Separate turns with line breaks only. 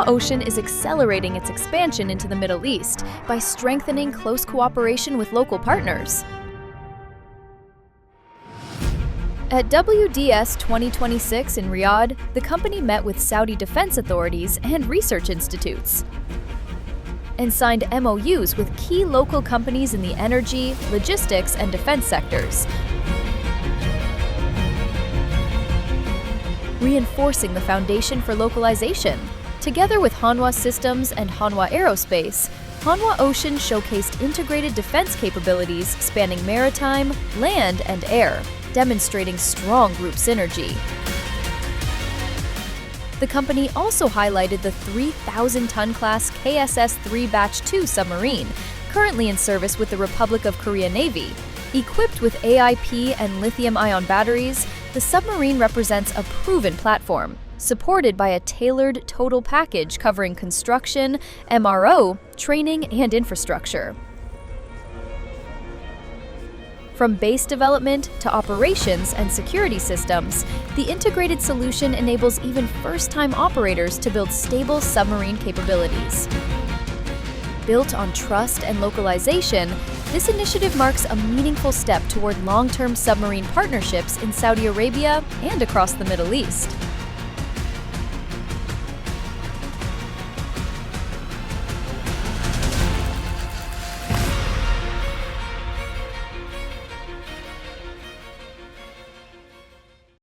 Hanwha Ocean is accelerating its expansion into the Middle East by strengthening close cooperation with local partners. At WDS 2026 in Riyadh, the company met with Saudi defense authorities and research institutes and signed MOUs with key local companies in the energy, logistics, and defense sectors, reinforcing the foundation for localization. Together with Hanwha Systems and Hanwha Aerospace, Hanwha Ocean showcased integrated defense capabilities spanning maritime, land, and air, demonstrating strong group synergy. The company also highlighted the 3,000-ton class KSS-3 Batch 2 submarine, currently in service with the Republic of Korea Navy. Equipped with AIP and lithium-ion batteries, the submarine represents a proven platform, supported by a tailored total package covering construction, MRO, training, and infrastructure. From base development to operations and security systems, the integrated solution enables even first-time operators to build stable submarine capabilities. Built on trust and localization, this initiative marks a meaningful step toward long-term submarine partnerships in Saudi Arabia and across the Middle East.